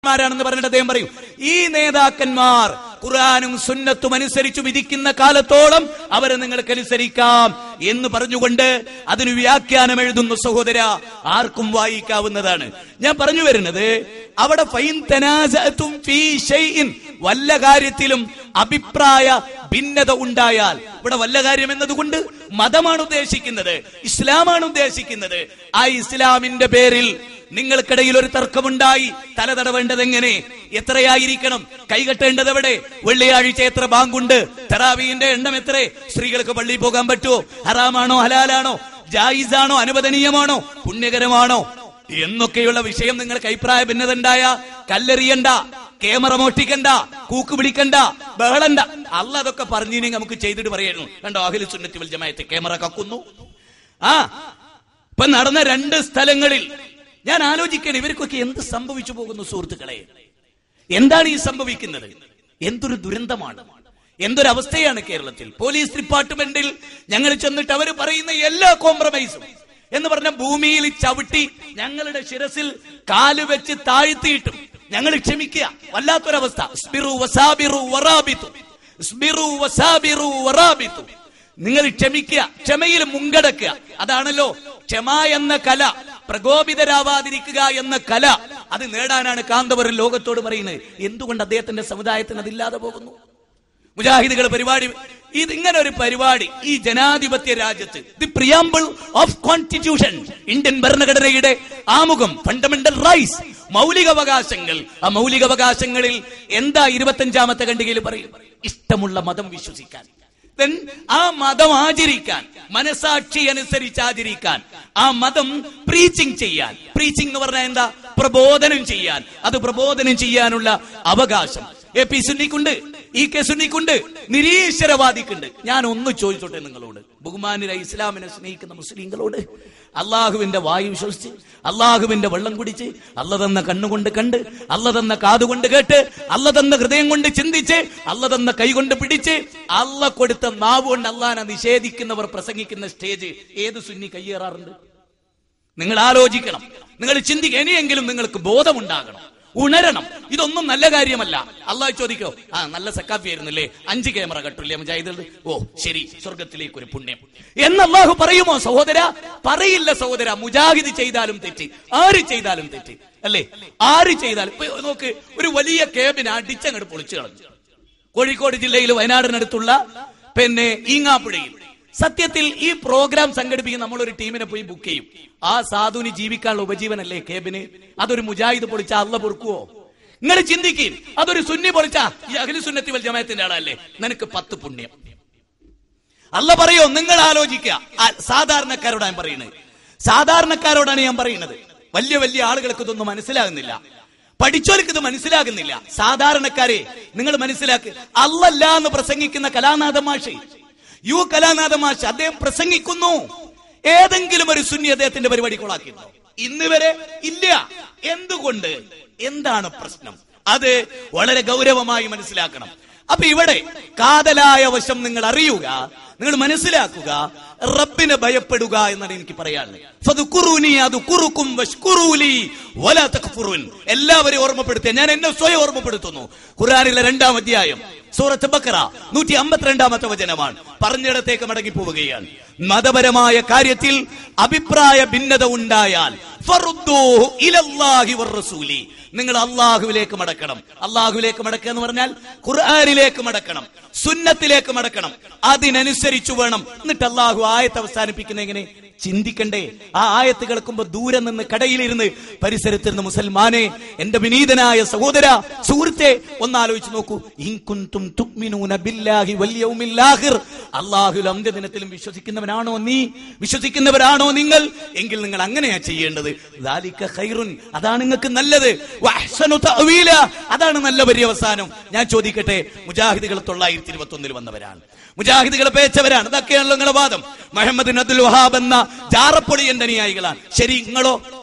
നേതാക്കന്മാരാണെന്ന് പറഞ്ഞിട്ട് അദ്ദേഹം പറയും, ഈ നേതാക്കന്മാർ ഖുർആനും സുന്നത്തും അനുസരിച്ച് വിധിക്കുന്ന കാലത്തോളം അവരെ നിങ്ങൾക്ക് അനുസരിക്കാം എന്ന് പറഞ്ഞുകൊണ്ട് അതിന് വ്യാഖ്യാനം എഴുതുന്നു. സഹോദര, ആർക്കും വായിക്കാവുന്നതാണ്. ഞാൻ പറഞ്ഞു വരുന്നത്, അവിടെ ഫൈൻ തനാസഅതും ഫീ ഷൈഇൻ, വല്ല കാര്യത്തിലും അഭിപ്രായ ഭിന്നത ഉണ്ടായാൽ, ഇവിടെ വല്ല കാര്യം എന്നതുകൊണ്ട് മതമാണ് ഉദ്ദേശിക്കുന്നത്, ഇസ്ലാമാണ് ഉദ്ദേശിക്കുന്നത്. ആ ഇസ്ലാമിന്റെ പേരിൽ നിങ്ങൾക്കിടയിൽ ഒരു തർക്കമുണ്ടായി. തലതടവേണ്ടത് എങ്ങനെ, എത്രയായിരിക്കണം, കൈകെട്ടേണ്ടത് എവിടെ, വെള്ളിയാഴ്ച എത്ര ബാങ്കുണ്ട്, തറാവീന്റെ എണ്ണം എത്ര, സ്ത്രീകൾക്ക് പള്ളിയിൽ പോകാൻ പറ്റുമോ, ഹറാമാണോ ഹലാലാണോ, ജായിസാണോ അനുവദനീയമാണോ പുണ്യകരമാണോ എന്നൊക്കെയുള്ള വിഷയം നിങ്ങൾക്ക് അഭിപ്രായ ഭിന്നത ഉണ്ടായ കല്ലെറിയണ്ട, ക്യാമറ മോഷ്ടിക്കണ്ട, കൂക്ക് പിടിക്കണ്ട, ബഹളണ്ട. അല്ല അതൊക്കെ പറഞ്ഞിനി നമുക്ക് ചെയ്തിട്ട് പറയായിരുന്നു. കണ്ടോ, അഹ്ലു സുന്നത്തി വൽ ജമാഅത്ത് ക്യാമറ കക്കുന്നു. ഇപ്പൊ നടന്ന 2 സ്ഥലങ്ങളിൽ ഞാൻ ആലോചിക്കണം, ഇവർക്കൊക്കെ എന്ത് സംഭവിച്ചു പോകുന്നു സുഹൃത്തുക്കളെ? എന്താണ് ഈ സംഭവിക്കുന്നത്? എന്തൊരു ദുരന്തമാണ്, എന്തൊരവസ്ഥയാണ് കേരളത്തിൽ. പോലീസ് ഡിപ്പാർട്ട്മെന്റിൽ ഞങ്ങൾ ചെന്നിട്ട് അവർ പറയുന്ന എല്ലാ കോംപ്രമൈസും എന്ന് പറഞ്ഞ ഭൂമിയിൽ ചവിട്ടി ഞങ്ങളുടെ ശിരസിൽ കാല് വെച്ച് താഴ്ത്തിയിട്ടും ഞങ്ങൾ ക്ഷമിക്കുക. വല്ലാത്തൊരവസ്ഥ. നിങ്ങൾ ക്ഷമിക്കുക, ക്ഷമയിൽ മുൻകടക്കുക. അതാണല്ലോ ക്ഷമ എന്ന കല, പ്രകോപിതരാവാതിരിക്കുക എന്ന കല. അത് നേടാനാണ് കാന്തപുരം ലോകത്തോട് പറയുന്നത്. എന്തുകൊണ്ട് അദ്ദേഹത്തിന്റെ സമുദായത്തിന് അതില്ലാതെ പോകുന്നു? മുജാഹിദുകൾ പരിപാടി, ഇതിങ്ങനെ ഒരു പരിപാടി ഈ ജനാധിപത്യ രാജ്യത്ത്, the preamble of constitution, Indian ഭരണഘടനയുടെ ആമുഖം, ഫണ്ടമെന്റൽ റൈറ്റ്സ്, മൗലികാവകാശങ്ങൾ. ആ മൗലികാവകാശങ്ങളിൽ എന്താ 25ാമത്തെ ഖണ്ഡികയിൽ പറയും? ഇഷ്ടമുള്ള മതം വിശ്വസിക്കാൻ, ആ മതം ആചരിക്കാൻ, മനസാക്ഷി അനുസരിച്ച് ആചരിക്കാൻ, ആ മതം പ്രീച്ചിങ് ചെയ്യാൻ. പ്രീച്ചിങ് എന്ന് പറഞ്ഞാൽ എന്താ? പ്രബോധനം ചെയ്യാൻ. അത് പ്രബോധനം ചെയ്യാനുള്ള അവകാശം AP സുന്നിക്കുണ്ട്, EK സുന്നിക്കുണ്ട്, നിരീശ്വരവാദിക്കുണ്ട്. ഞാൻ ഒന്ന് ചോദിച്ചോട്ടെ നിങ്ങളോട്, ബഹുമാന്യരായ ഇസ്ലാമിനെ സ്നേഹിക്കുന്ന മുസ്ലിങ്ങളോട്, അള്ളാഹുവിന്റെ വായു വിശ്വസിച്ച്, അള്ളാഹുവിന്റെ വെള്ളം കുടിച്ച്, അല്ല തന്ന കണ്ണുകൊണ്ട് കണ്ട്, അല്ല തന്ന കാതുകൊണ്ട് കേട്ട്, അല്ല തന്ന ഹൃദയം കൊണ്ട് ചിന്തിച്ച്, അല്ല തന്ന കൈകൊണ്ട് പിടിച്ച്, അല്ല കൊടുത്ത നാവ് കൊണ്ട് അള്ളാനെ നിഷേധിക്കുന്നവർ പ്രസംഗിക്കുന്ന സ്റ്റേജ് ഏത് സുന്നി കയ്യേറാറുണ്ട്? നിങ്ങൾ ആലോചിക്കണം, നിങ്ങൾ ചിന്തിക്കുക. ഇനിയെങ്കിലും നിങ്ങൾക്ക് ബോധമുണ്ടാകണം, ഉണരണം. ഇതൊന്നും നല്ല കാര്യമല്ല. അള്ളാഹ് ചോദിക്കോ, നല്ല സക്കാഫി ആയിരുന്നില്ലേ, 5 ക്യാമറ കട്ടില്ലേ മുജാഹിദ്, ഓ ശരി, സ്വർഗത്തിലേക്ക് ഒരു പുണ്യം എന്ന് അള്ളാഹു പറയുമോ സഹോദര? പറയില്ല സഹോദര. മുജാഹിദ് ചെയ്താലും തെറ്റ്, ആര് ചെയ്താലും തെറ്റ് അല്ലേ? ആര് ചെയ്താലും. നോക്ക്, ഒരു വലിയ ക്യാബിന് അടിച്ചങ്ങോട്ട് പൊളിച്ചു കളഞ്ഞു കോഴിക്കോട് ജില്ലയിൽ വയനാടിനടുത്തുള്ള ഈങ്ങാപ്പുഴയിൽ. സത്യത്തിൽ ഈ പ്രോഗ്രാം സംഘടിപ്പിക്കുന്ന നമ്മളൊരു ടീമിനെ പോയി ബുക്ക് ചെയ്യും. ആ സാധുവിന് ജീവിക്കാനുള്ള ഉപജീവനല്ലേ കേബിന്? അതൊരു മുജാഹിദ് പൊളിച്ചാ അല്ല പൊറുക്കുവോ? നിങ്ങൾ ചിന്തിക്കും. അതൊരു സുന്നി പൊളിച്ചാ, ഈ അഹ്ലു സുന്നത്തി വൽ ജമാഅത്തിന്റെ ആളല്ലേ, നിനക്ക് 10 പുണ്യം. അല്ല പറയോ? നിങ്ങൾ ആലോചിക്കുക. സാധാരണക്കാരോടാണ് ഞാൻ പറയുന്നത്, സാധാരണക്കാരോടാണ് ഞാൻ പറയുന്നത്. വലിയ വലിയ ആളുകൾക്ക് ഇതൊന്നും മനസ്സിലാകുന്നില്ല, പഠിച്ചവർക്ക് ഇത് മനസ്സിലാകുന്നില്ല. സാധാരണക്കാരെ നിങ്ങൾ മനസ്സിലാക്കുക. അല്ലല്ല എന്ന് പ്രസംഗിക്കുന്ന കലാനാഥ മാഷ്, കലാനാഥ മാഷ്, അദ്ദേഹം പ്രസംഗിക്കുന്നു. ഏതെങ്കിലും ഒരു സുന്നി അദ്ദേഹത്തിന്റെ പരിപാടി കൊളാക്കിയിട്ടുണ്ടോ? ഇന്ന് വരെ ഇല്ല. എന്തുകൊണ്ട്? എന്താണ് പ്രശ്നം? അത് വളരെ ഗൗരവമായി മനസ്സിലാക്കണം. അപ്പൊ ഇവിടെ കാതലായ വശം നിങ്ങൾ അറിയുക, നിങ്ങൾ മനസ്സിലാക്കുക, റബ്ബിനെ ഭയപ്പെടുക എന്നാണ് എനിക്ക് പറയാനുള്ളത്. എല്ലാവരെയും ഓർമ്മപ്പെടുത്തുക. ഞാൻ എന്നെ സ്വയം ഓർമ്മപ്പെടുത്തുന്നു. ഖുർആനിലെ 2-ാം അധ്യായം സൂറത്ത് ബഖറ 152-ാമത്തെ വചനമാണ്. പറഞ്ഞിടത്തേക്ക് മടങ്ങി പോവുകയാണ്. മതപരമായ കാര്യത്തിൽ അഭിപ്രായ ഭിന്നത ഉണ്ടായാൽ ഫറുദ്ദൂഹു ഇലല്ലാഹി വറസൂലി, നിങ്ങൾ അള്ളാഹുവിലേക്ക് മടക്കണം. അള്ളാഹുവിലേക്ക് മടക്കുക എന്ന് പറഞ്ഞാൽ ഖുർആനിലേക്ക് മടക്കണം, സുന്നത്തിലേക്ക് മടക്കണം. അതിനനുസരിച്ചു വേണം. എന്നിട്ട് അള്ളാഹു ആയത്ത് അവസാനിപ്പിക്കുന്ന എങ്ങനെ? ചിന്തിക്കണ്ടേ? ആ ആയത്ത് കേൾക്കുമ്പോ ദൂരെ നിന്ന് കടയിലിരുന്ന് പരിസരത്തിരുന്ന് മുസൽമാനെ, എന്റെ വിനീതനായ സഹോദര, സുഹൃത്തെ, ഒന്നാലോചിച്ച് നോക്കൂ. ഇൻ കുൻതും തുഅ്മിനൂന ബില്ലാഹി വൽ യൗമിൽ ആഖിർ, അല്ലാഹുവിൽ അന്ത്യദിനത്തിലും വിശ്വസിക്കുന്നവനാണോ നീ, വിശ്വസിക്കുന്നവരാണോ നിങ്ങൾ? എങ്കിൽ നിങ്ങൾ അങ്ങനെയാ ചെയ്യേണ്ടത്. ദാലിക ഖൈറുൻ, അതാണ് നിങ്ങൾക്ക് നല്ലത്. വഅഹ്സനു തഅവീല, അതാണ് നല്ല പര്യവസാനം. ഞാൻ ചോദിക്കട്ടെ, മുജാഹിദുകൾ 921 വന്നവരാണ്, മുജാഹിദുകളെ പേച്ചവരാണ്. ഇതൊക്കെയാണല്ലോ നിങ്ങളുടെ വാദം. മുഹമ്മദ് ബിൻ അബ്ദുൽ വഹാബ് എന്ന ജാറപ്പൊളിയന്റെ അനുയായികളാണ്. ശരി, നിങ്ങൾ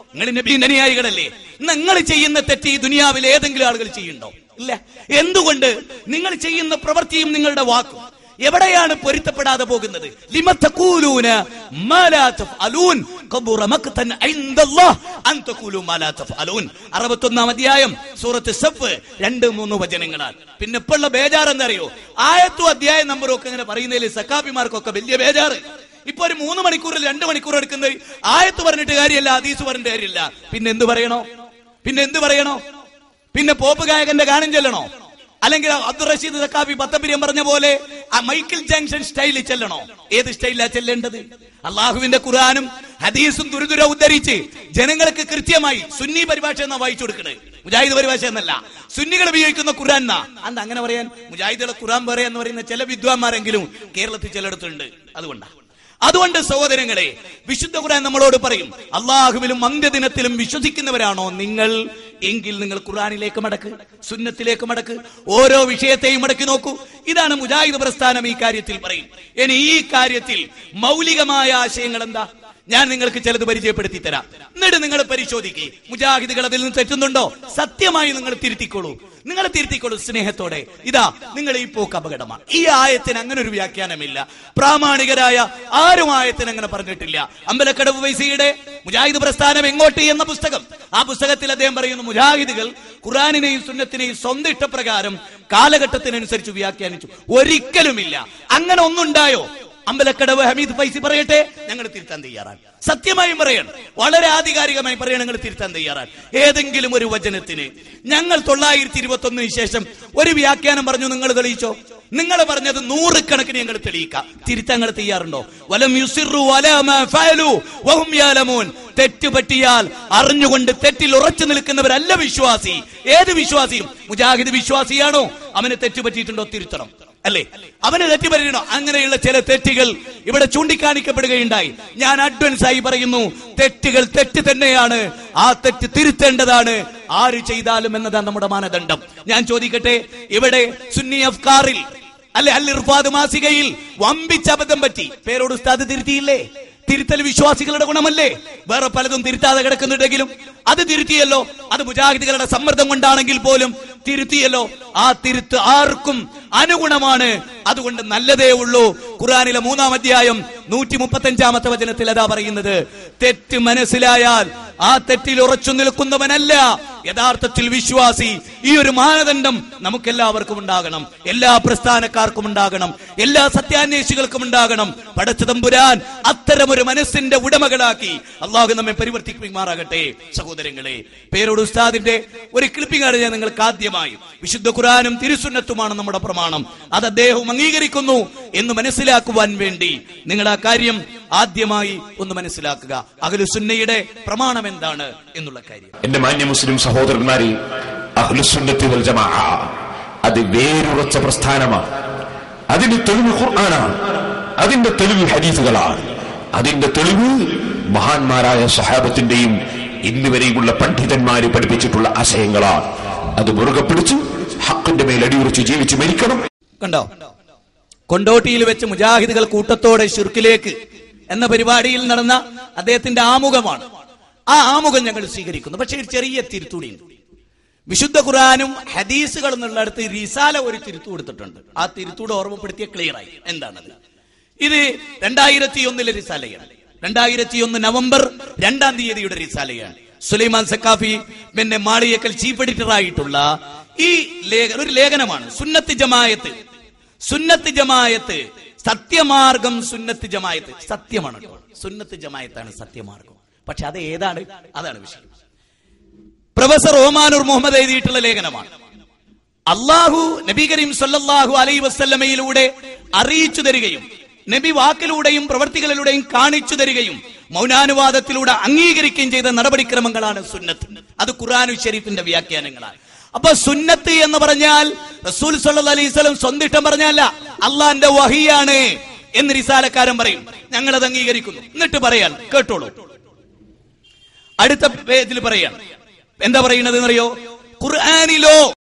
നബിയുടെ അനുയായികളല്ലേ? നിങ്ങൾ ചെയ്യുന്ന തെറ്റ് ഈ ദുനിയാവിൽ ഏതെങ്കിലും ആളുകൾ ചെയ്യുന്നുണ്ടോ? ഇല്ല. എന്തുകൊണ്ട്? നിങ്ങൾ ചെയ്യുന്ന പ്രവൃത്തിയും നിങ്ങളുടെ വാക്കും എവിടെയാണ് പൊരുത്തപ്പെടാതെ പോകുന്നത്? ലിമ തഖൂലൂന മാ ലാ തഫ്അലൂൻ, കബുറ മഖ്തൻ ഇൻദല്ലാഹ് അൻ തഖൂലു മാ ലാ തഫഅലൂൻ. 61-ാം അധ്യായം സൂറത്ത് സഫ് 2-3 വചനങ്ങളാണ്. പിന്നെ ഇപ്പോഴുള്ള ബേജാർ എന്തറിയോ? ആയത്തും അധ്യായം നമ്പറും ഒക്കെ ഇങ്ങനെ പറയുന്നതിൽ സക്കാബിമാർക്കൊക്കെ വലിയ ബേജാറ്. ഇപ്പൊ ഒരു 3 മണിക്കൂറിൽ 2 മണിക്കൂർ എടുക്കുന്നത് ആയത്ത് പറഞ്ഞിട്ട് കാര്യമല്ല, ഹദീസ് പറഞ്ഞിട്ട് കാര്യമില്ല. പിന്നെ എന്ത് പറയണോ? പിന്നെ പോപ്പ് ഗായകന്റെ ഗാനം ചെല്ലണോ? അല്ലെങ്കിൽ അബ്ദുൾ റഷീദ് സക്കാഫി പത്തപ്പിരിയം പറഞ്ഞ പോലെ മൈക്കിൾ ജാക്സൺ സ്റ്റൈലിൽ ചെല്ലണോ? ഏത് സ്റ്റൈലിലാ ചെല്ലേണ്ടത്? അള്ളാഹുവിന്റെ ഖുർആനും ഹദീസും തുരുതുര ഉദ്ധരിച്ച് ജനങ്ങൾക്ക് കൃത്യമായി സുന്നി പരിഭാഷ എന്നാ വായിച്ചു കൊടുക്കുന്നത്, മുജാഹിദ് പരിഭാഷ എന്നല്ല. സുന്നികൾ ഉപയോഗിക്കുന്ന ഖുർആൻ എന്നാ. അന്ന് അങ്ങനെ പറയാൻ മുജാഹിദുകളെ ഖുർആൻ പറയാന്ന് പറയുന്ന ചില വിദ്വാന്മാരെങ്കിലും കേരളത്തിൽ ചിലയിടത്തുണ്ട്. അതുകൊണ്ട് സഹോദരങ്ങളെ, വിശുദ്ധ ഖുർആൻ നമ്മളോട് പറയും, അള്ളാഹുവിലും അന്ത്യദിനത്തിലും വിശ്വസിക്കുന്നവരാണോ നിങ്ങൾ എങ്കിൽ നിങ്ങൾ ഖുർആനിലേക്ക് മടക്ക്, സുന്നത്തിലേക്ക് മടക്ക്, ഓരോ വിഷയത്തെയും മടക്കി നോക്കൂ. ഇതാണ് മുജാഹിദ് പ്രസ്ഥാനം ഈ കാര്യത്തിൽ പറയും. ഇനി ഈ കാര്യത്തിൽ മൗലികമായ ആശയങ്ങൾ എന്താ? ഞാൻ നിങ്ങൾക്ക് ചിലത് പരിചയപ്പെടുത്തി തരാം. എന്നിട്ട് നിങ്ങൾ പരിശോധിക്കുക, മുജാഹിദുകൾ അതിൽ നിന്ന് തെറ്റുന്നുണ്ടോ? സത്യമായി നിങ്ങൾ തിരുത്തിക്കോളൂ സ്നേഹത്തോടെ. ഇതാ നിങ്ങൾ ഈ പോക്ക് അപകടമാണ്. ഈ ആയത്തിന് അങ്ങനെ ഒരു വ്യാഖ്യാനമില്ല. പ്രാമാണികരായ ആരും ആയത്തിന് അങ്ങനെ പറഞ്ഞിട്ടില്ല. അമ്പലക്കടവ് വൈസിയുടെ മുജാഹിദ് പ്രസ്ഥാനം എങ്ങോട്ട് എന്ന പുസ്തകം, ആ പുസ്തകത്തിൽ അദ്ദേഹം പറയുന്നു, മുജാഹിദുകൾ ഖുർആനിനെയും സുന്നത്തിനെയും സ്വന്തം ഇഷ്ടപ്രകാരം കാലഘട്ടത്തിനനുസരിച്ച് വ്യാഖ്യാനിച്ചു. ഒരിക്കലുമില്ല. അങ്ങനെ ഒന്നുണ്ടായോ? അമ്പലക്കടവ് ഹമീദ് ഫൈസി പറയട്ടെ, ഞങ്ങൾ തിരുത്താൻ തയ്യാറാണ്. സത്യമായും പറയണം, വളരെ ആധികാരികമായി പറയണം, ഞങ്ങൾ തിരുത്താൻ തയ്യാറാണ്. ഏതെങ്കിലും ഒരു വചനത്തിന് ഞങ്ങൾ 921 ശേഷം ഒരു വ്യാഖ്യാനം പറഞ്ഞു, നിങ്ങൾ തെളിയിച്ചോ? നിങ്ങൾ പറഞ്ഞത് 100 കണക്കിന് ഞങ്ങൾ തെളിയിക്കാം. തിരുത്താൻ ഞങ്ങൾ തയ്യാറുണ്ടോ? വലം യുസിറു അലാ മാ ഫഅലു വഹും യഅലമൂൻ. തെറ്റ് പറ്റിയാൽ അറിഞ്ഞുകൊണ്ട് തെറ്റിൽ ഉറച്ചു നിൽക്കുന്നവരല്ല വിശ്വാസി. ഏത് വിശ്വാസിയും മുജാഹിദ് വിശ്വാസിയാണോ? അവന് തെറ്റ് പറ്റിയിട്ടുണ്ടോ? തിരുത്തണം, അല്ലേ? അവന് തെറ്റ് പറ്റിയിട്ടുണ്ടോ? അങ്ങനെയുള്ള ചില തെറ്റുകൾ ഇവിടെ ചൂണ്ടിക്കാണിക്കപ്പെടുകയുണ്ടായി. ഞാൻ അഡ്വാൻസ് ആയി പറയുന്നു, തെറ്റുകൾ തെറ്റ് തന്നെയാണ്. ആ തെറ്റ് തിരുത്തേണ്ടതാണ്, ആര് ചെയ്താലും എന്നതാണ് നമ്മുടെ മാനദണ്ഡം. ഞാൻ ചോദിക്കട്ടെ, ഇവിടെ സുന്നി അഫ്കാറിൽ അല്ലെ അൽ ഇർഫാദ് മാസികയിൽ വമ്പിച്ച അബദ്ധം പറ്റി, പേരോട് ഉസ്താദ് തിരുത്തിയില്ലേ? തിരുത്തൽ വിശ്വാസികളുടെ ഗുണമല്ലേ? വേറെ പലതും തിരുത്താതെ കിടക്കുന്നുണ്ടെങ്കിലും അത് തിരുത്തിയല്ലോ. അത് മുജാഹിദുകളുടെ സമ്മർദ്ദം കൊണ്ടാണെങ്കിൽ പോലും തിരുത്തിയല്ലോ. ആ തിരുത്ത് ആർക്കും അനുഗുണമാണ്. അതുകൊണ്ട് നല്ലതേ ഉള്ളൂ. ഖുർആനിലെ 3-ാം അധ്യായം 135-ാമത്തെ വചനത്തിൽ അതാ പറയുന്നത്, തെറ്റ് മനസ്സിലായാൽ ആ തെറ്റിൽ ഉറച്ചു നിൽക്കുന്നവനല്ല യഥാർത്ഥത്തിൽ വിശ്വാസി. ഈ ഒരു മാനദണ്ഡം നമുക്കെല്ലാവർക്കും ഉണ്ടാകണം, എല്ലാ പ്രസ്ഥാനക്കാർക്കും ഉണ്ടാകണം, എല്ലാ സത്യാന്വേഷികൾക്കും ഉണ്ടാകണം. പടച്ച തമ്പുരാൻ അത്തരമൊരു മനസ്സിന്റെ ഉടമകളാക്കി അള്ളാഹു നമ്മെ പരിവർത്തിക്കുമാറാകട്ടെ. സഹോദരങ്ങളെ, പേരോട് ഉസ്താദിന്റെ ഒരു ക്ലിപ്പിംഗാണ് ഞാൻ നിങ്ങൾക്ക് ആദ്യമായി. വിശുദ്ധ ഖുർആനും തിരുസുന്നത്തുമാണ് നമ്മുടെ പ്രമാണം, അത് അദ്ദേഹം അംഗീകരിക്കുന്നു എന്ന് മനസ്സിലാക്കുവാൻ വേണ്ടി നിങ്ങൾ ആ കാര്യം ആദ്യമായി ഒന്ന് മനസ്സിലാക്കുക. അഹ്ലുസുന്നയുടെ പ്രമാണം എന്താണ് എന്നുള്ള കാര്യം. എന്റെ മാന്യ മുസ്ലിം സഹോദരന്മാരെ, അഹ്ലുസുന്നത്തി വൽ ജമാഅ അത് വേരുറച്ച പ്രസ്ഥാനമാണ്. അതിന്റെ തെളിവ് ഖുർആനാണ്, അതിന്റെ തെളിവ് ഹദീസുകളാണ്, അതിന്റെ തെളിവ് മഹാന്മാരായ സ്വഹാബത്തിന്റെയും ഇന്നുവരെയുമുള്ള പണ്ഡിതന്മാര് പഠിപ്പിച്ചിട്ടുള്ള ആശയങ്ങളാണ്. അത് മുറുകെ പിടിച്ച് ഹക്കിന്റെ മേൽ അടിയുറച്ച് ജീവിച്ച് മരിക്കണം. കണ്ടോ, കൊണ്ടോട്ടിയിൽ വെച്ച് മുജാഹിദുകൾ കൂട്ടത്തോടെ ശിർക്കിലേക്ക് എന്ന പരിപാടിയിൽ നടന്ന അദ്ദേഹത്തിന്റെ ആമുഖമാണ്. ആ ആമുഖം ഞങ്ങൾ സ്വീകരിക്കുന്നു. പക്ഷേ ഒരു ചെറിയ തിരുത്തൂടിയുണ്ട്. വിശുദ്ധ ഖുർആനും ഹദീസുകൾ എന്നുള്ളിടത്ത് റിസാല ഒരു തിരുത്തു കൊടുത്തിട്ടുണ്ട്. ആ തിരുത്തൂടെ ഓർമ്മപ്പെടുത്തിയ ക്ലിയറായി. എന്താണത്? ഇത് 2001 റിസാലയാണ്. 2001 നവംബർ 2-ാം തീയതിയുടെ റിസാലയാണ്. സുലൈമാൻ സക്കാഫി പിന്നെ മാളിയേക്കൽ ചീഫ് എഡിറ്റർ ആയിട്ടുള്ള ഈ ഒരു ലേഖനമാണ്. സുന്നത്ത് ജമായത്ത് സത്യമാർഗം. സുന്നത്ത് ജമായത്ത് സത്യമാണ്, സുന്നത്ത് ജമായത്താണ് സത്യമാർഗം. പക്ഷെ അത് ഏതാണ്? അതാണ് വിഷയം. പ്രൊഫസർ ഓമാനൂർ മുഹമ്മദ് എഴുതിയിട്ടുള്ള ലേഖനമാണ്. അള്ളാഹു നബി കരീം സല്ലല്ലാഹു അലൈഹി വസല്ലമയിലൂടെ അറിയിച്ചു തരികയും നബി വാക്കിലൂടെയും പ്രവർത്തികളിലൂടെയും കാണിച്ചു തരികയും മൗനാനുവാദത്തിലൂടെ അംഗീകരിക്കുകയും ചെയ്ത നടപടിക്രമങ്ങളാണ് സുന്നത്ത്. അത് ഖുർആൻ ശരീഫിന്റെ വ്യാഖ്യാനങ്ങളാണ്. അപ്പൊ സുന്നത്ത് എന്ന് പറഞ്ഞാൽ റസൂൽ സല്ലല്ലാഹു അലൈഹി വസല്ലം സ്വന്തം ഇഷ്ടം പറഞ്ഞല്ല, അള്ളാന്റെ വഹിയാണ് എന്ന് റിസാലക്കാരൻ പറയും. ഞങ്ങളത് അംഗീകരിക്കുന്നു. എന്നിട്ട് പറയാൻ കേട്ടോളൂ, അടുത്ത പേജിൽ പറയാൻ എന്താ പറയുന്നത് എന്നറിയോ? ഖുർആനിലോ